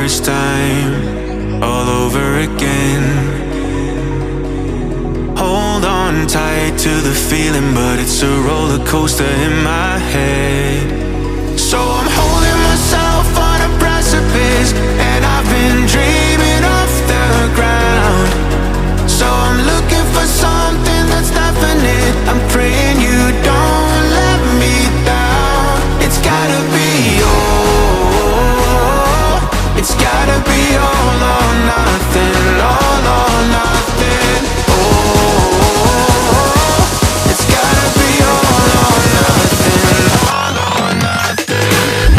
first time, all over again. Hold on tight to the feeling, but it's a roller coaster in my head. So I'm holding myself on a precipice, and I've been dreaming off the ground. So I'm looking for something that's definite. I'm praying you don't let me down. It's gotta be it's gotta be all or nothing, all or nothing. Oh, it's gotta be all or nothing, all or nothing.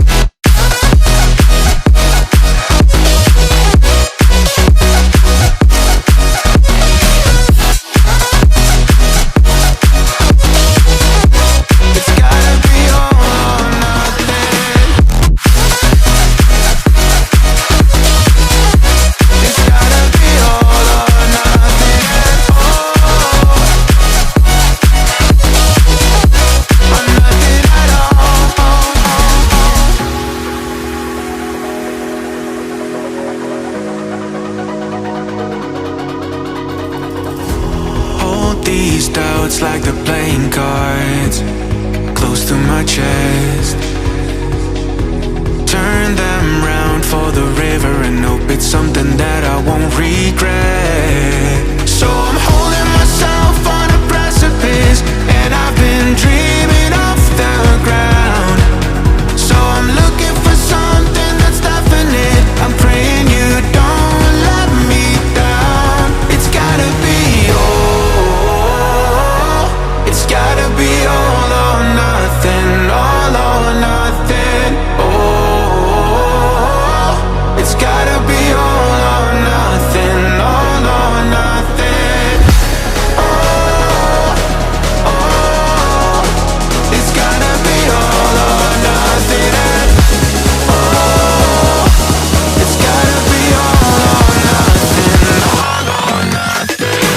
It's gotta be all or nothing. It's gotta be all or nothing. Oh, or nothing at all. Hold these doubts like they're playing cards, close to my chest. Turn them round for the river and hope it's something that I won't regret. So I'm holding myself on a precipice, and I've been dreaming off the ground. So I'm looking for something that's definite. I'm praying you don't let me down. It's gotta be it's gotta be all or nothing, all or nothing. Oh, it's gotta be all or nothing, all or nothing. Oh, oh, it's gotta be all or nothing. Oh, it's gotta be all or nothing, all or nothing.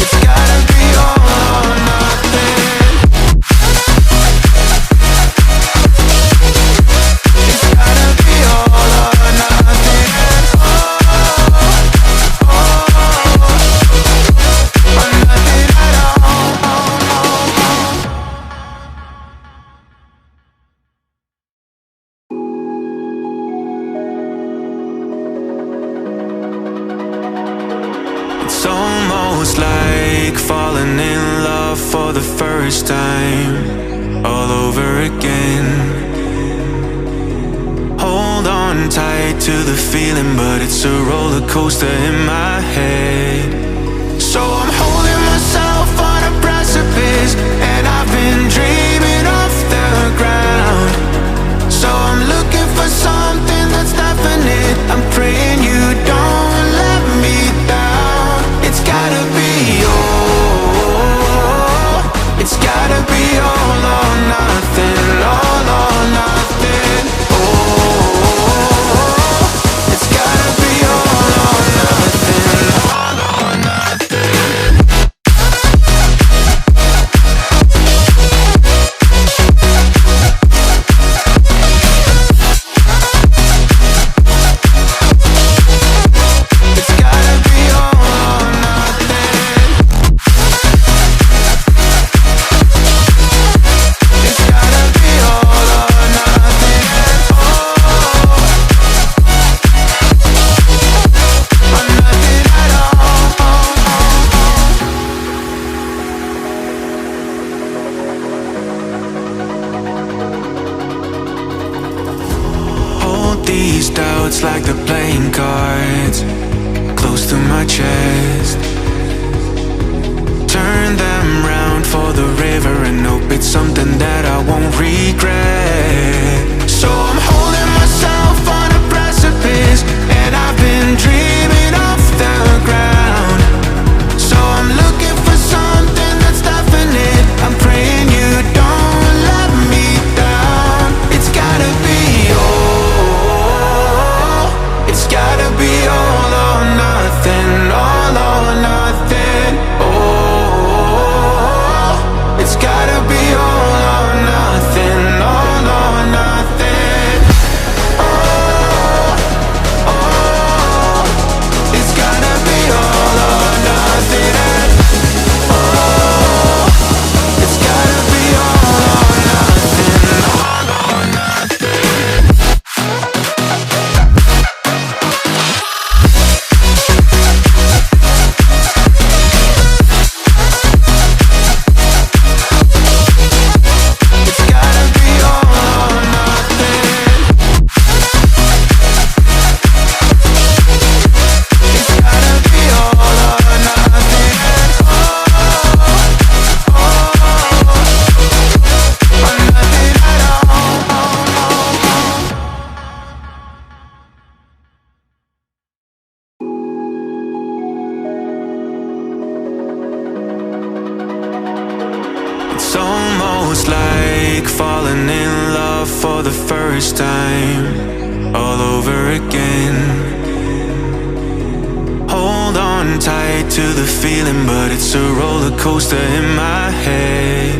It's gotta be all or nothing. It's gotta be all or nothing. Oh, oh, or nothing at all. It's almost like falling in love for the first time, all over again. Hold on tight to the feeling, but it's a roller coaster in my head. So I'm holding myself on a precipice, and I've been dreaming off the ground. So I'm looking for something that's definite. I'm praying you don't let me down. It's gotta be it's gotta be all or nothing, all or nothing. Oh, it's gotta be all or nothing, all or nothing. It's gotta be all or nothing. It's gotta be all or nothing. Oh, or nothing at all. Hold these doubts like they're playing cards, close to my chest. Turn them round for the river and hope it's something that I won't regret. So I'm holding myself on a precipice, and I've been dreaming off the ground. So I'm looking for something that's definite. I'm praying you don't let me down. It's gotta be it's gotta be all or nothing, all or It's almost like falling in love for the first time, all over again. Hold on tight to the feeling, but it's a roller coaster in my head.